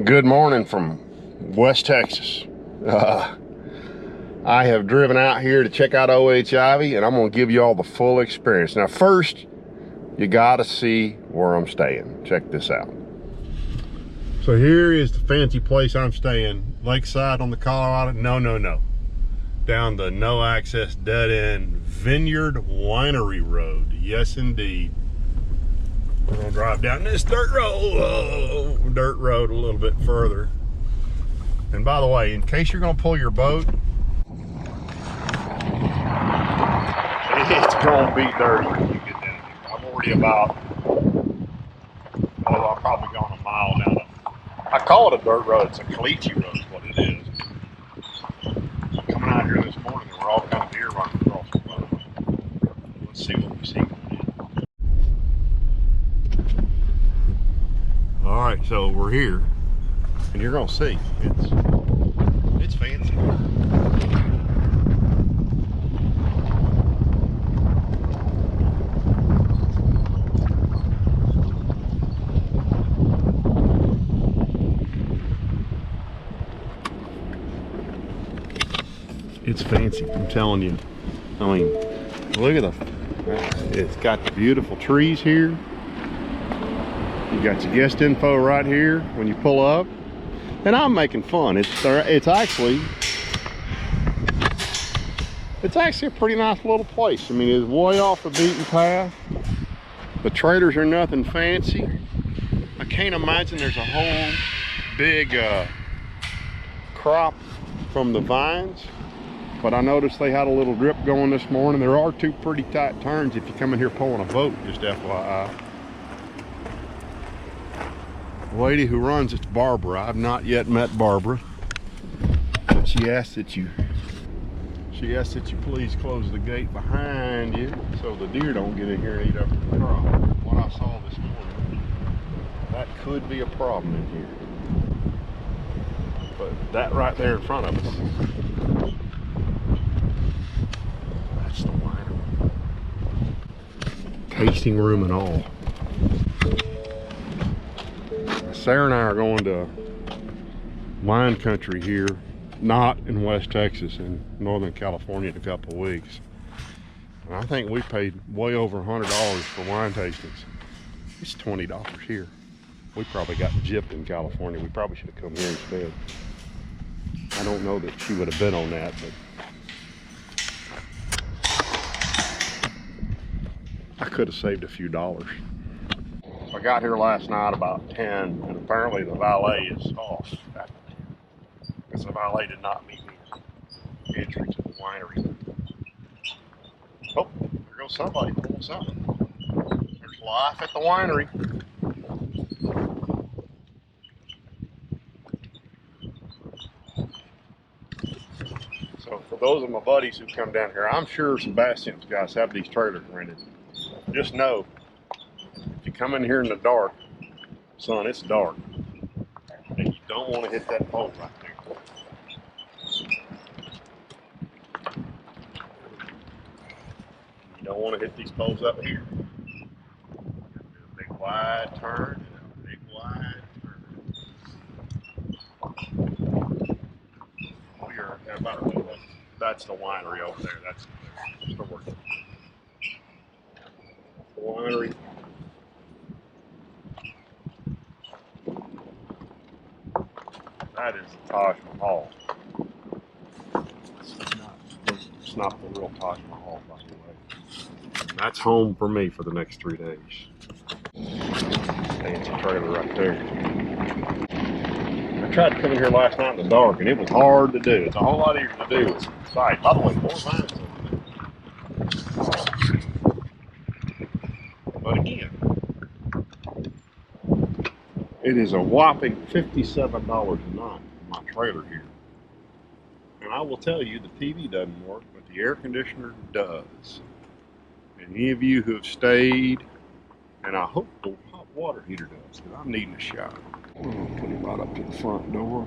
Good morning from West Texas. I have driven out here to check out Ivie, and I'm going to give you all the full experience. Now, first, you got to see where I'm staying. Check this out. So here is the fancy place I'm staying. Lakeside on the Colorado. No. Down the no access dead end Vineyard Winery Road. Yes, indeed. We're gonna drive down this dirt road a little bit further. And by the way, in case you're gonna pull your boat, it's gonna be dirty when you get down here. I'm already about, I've probably gone a mile down it. I call it a dirt road. It's a caliche road is what it is. Coming out here this morning, there were all kind of deer running across the road. Let's see what we see. All right, so we're here, and you're gonna see it's fancy. It's fancy, I'm telling you. I mean, look at it's got the beautiful trees here. You got your guest info right here when you pull up. And I'm making fun. It's actually a pretty nice little place. I mean, it's way off the beaten path. The trailers are nothing fancy. I can't imagine there's a whole big crop from the vines. But I noticed they had a little drip going this morning. There are two pretty tight turns if you come in here pulling a boat, just FYI. The lady who runs it's Barbara. I've not yet met Barbara. But she asked that you please close the gate behind you so the deer don't get in here and eat up the crop. What I saw this morning, that could be a problem in here. But that right there in front of us, that's the winery. Tasting room and all. Sarah and I are going to wine country here, not in West Texas, in Northern California in a couple of weeks. And I think we paid way over $100 for wine tastings. It's $20 here. We probably got gypped in California. We probably should have come here instead. I don't know that she would have bid on that, but I could have saved a few dollars. I got here last night about 10, and apparently the valet is off because the valet did not meet me at the entry to the winery. Oh, there goes somebody pulling something. There's life at the winery. So for those of my buddies who come down here, I'm sure Sebastian's guys have these trailers rented. Just know, if you come in here in the dark, son, it's dark, and you don't want to hit that pole right there. You don't want to hit these poles up here. A big wide turn and a big wide turn. We are at about a little bit. That's the winery over there. That's the store. The winery. That is the Taj Mahal. It's not the real Taj Mahal, by the way. And that's home for me for the next 3 days. Fancy trailer right there. I tried to come in here last night in the dark, and it was hard to do. It's a whole lot easier to do with sight. By the way, more vines over there. But again, it is a whopping $57 a night for my trailer here. And I will tell you, the TV doesn't work, but the air conditioner does. And any of you who have stayed, and I hope the hot water heater does, because I'm needing a shower. I'm going to put him right up to the front door.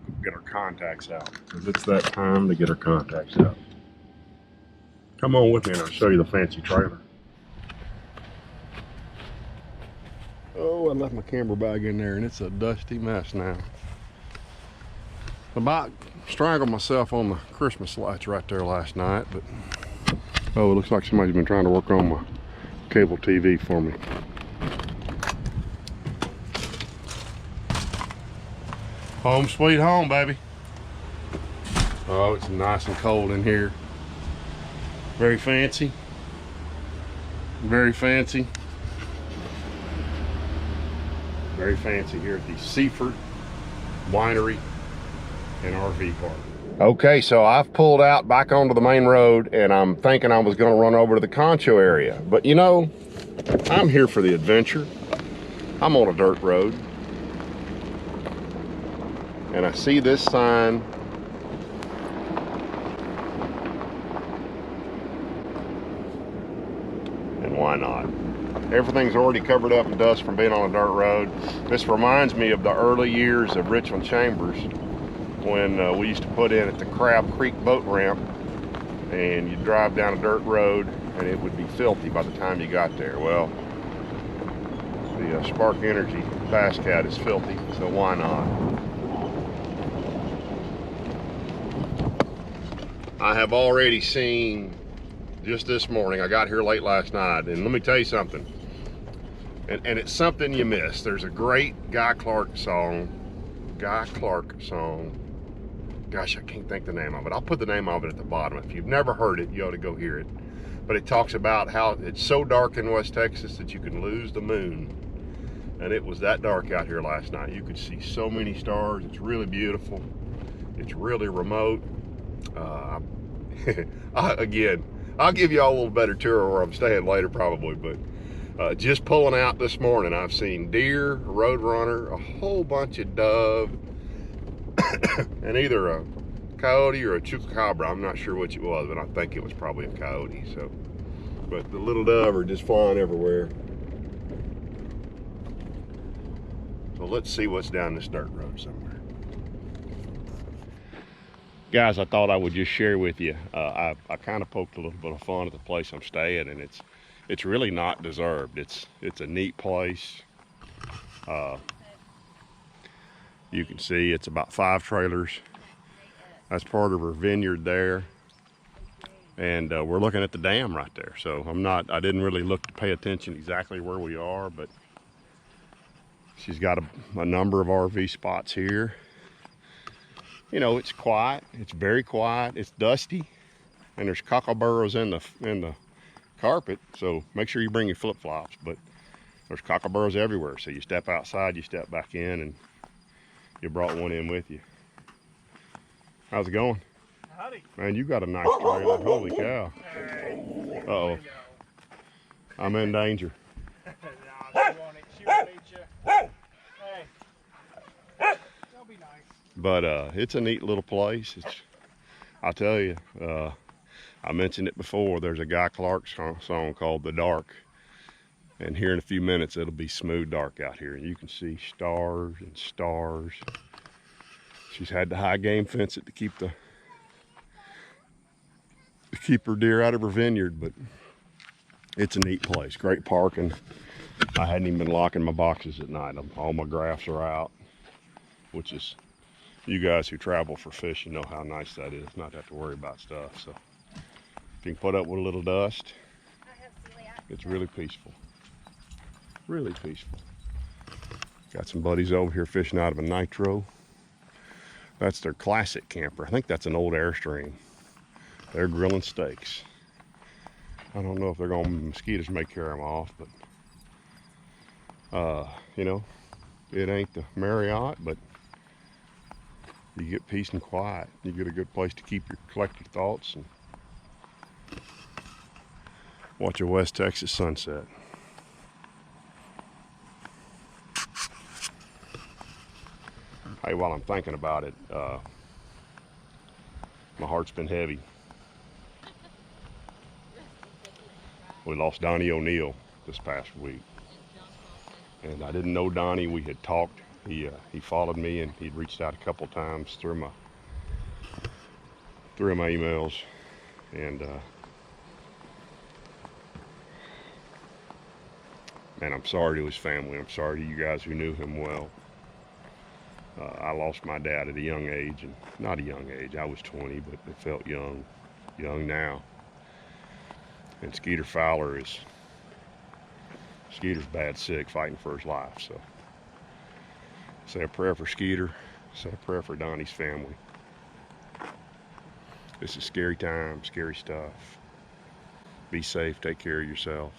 We'll get our contacts out, because it's that time to get our contacts out. Come on with me and I'll show you the fancy trailer. Oh, I left my camera bag in there and it's a dusty mess now. I about strangled myself on the Christmas lights right there last night, but oh, it looks like somebody's been trying to work on my cable TV for me. Home sweet home, baby. Oh, it's nice and cold in here. Very fancy. Very fancy. Very fancy here at the Seaford Winery and RV Park. Okay, so I've pulled out back onto the main road and I'm thinking I was gonna run over to the Concho area. But you know, I'm here for the adventure. I'm on a dirt road. And I see this sign. And why not? Everything's already covered up in dust from being on a dirt road. This reminds me of the early years of Richland Chambers when we used to put in at the Crab Creek boat ramp, and you'd drive down a dirt road and it would be filthy by the time you got there. Well, the Spark Energy Bass Cat is filthy, so why not? I have already seen, just this morning, I got here late last night, and let me tell you something, and it's something you miss. There's a great Guy Clark song, gosh, I can't think the name of it. I'll put the name of it at the bottom. If you've never heard it, you ought to go hear it. But it talks about how it's so dark in West Texas that you can lose the moon. And it was that dark out here last night. You could see so many stars. It's really beautiful. It's really remote. Again, I'll give you all a little better tour where I'm staying later probably, but just pulling out this morning, I've seen deer, roadrunner, a whole bunch of dove, and either a coyote or a chupacabra. I'm not sure which it was, but I think it was probably a coyote. So, but the little dove are just flying everywhere. So let's see what's down this dirt road somewhere. Guys, I thought I would just share with you. I kind of poked a little bit of fun at the place I'm staying, and it's really not deserved. It's a neat place. You can see it's about 5 trailers. That's part of our vineyard there, and we're looking at the dam right there. So I didn't really look to pay attention exactly where we are, but she's got a number of RV spots here. You know, it's quiet. It's very quiet. It's dusty, and there's cockleburros in the carpet. So make sure you bring your flip-flops. But there's cockleburros everywhere. So you step outside, you step back in, and you brought one in with you. How's it going? Howdy. Man, you got a nice trailer. Holy cow. Uh-oh. I'm in danger. She won't eat you. Hey. That'll be nice. But it's a neat little place. I'll tell you, I mentioned it before, there's a Guy Clark song called The Dark. And here in a few minutes, it'll be smooth dark out here. And you can see stars and stars. She's had to high game fence it to keep her deer out of her vineyard, but it's a neat place. Great parking. I hadn't even been locking my boxes at night. All my graphs are out, which is, you guys who travel for fish, you know how nice that is, not to have to worry about stuff. So if you can put up with a little dust, it's really peaceful. Really peaceful. Got some buddies over here fishing out of a Nitro. That's their classic camper. I think that's an old Airstream. They're grilling steaks. I don't know if they're gonna, mosquitoes may carry them off, but you know, it ain't the Marriott, but you get peace and quiet. You get a good place to collect your thoughts and watch a West Texas sunset. Hey, while I'm thinking about it, my heart's been heavy. We lost Donnie O'Neill this past week. And I didn't know Donnie. We had talked. He followed me, and he'd reached out a couple times through my emails. And Man, I'm sorry to his family. I'm sorry to you guys who knew him well. I lost my dad at a young age, and not a young age. I was 20, but it felt young now. And Skeeter's bad sick, fighting for his life. So say a prayer for Skeeter. Say a prayer for Donnie's family. This is scary time, scary stuff. Be safe, take care of yourself.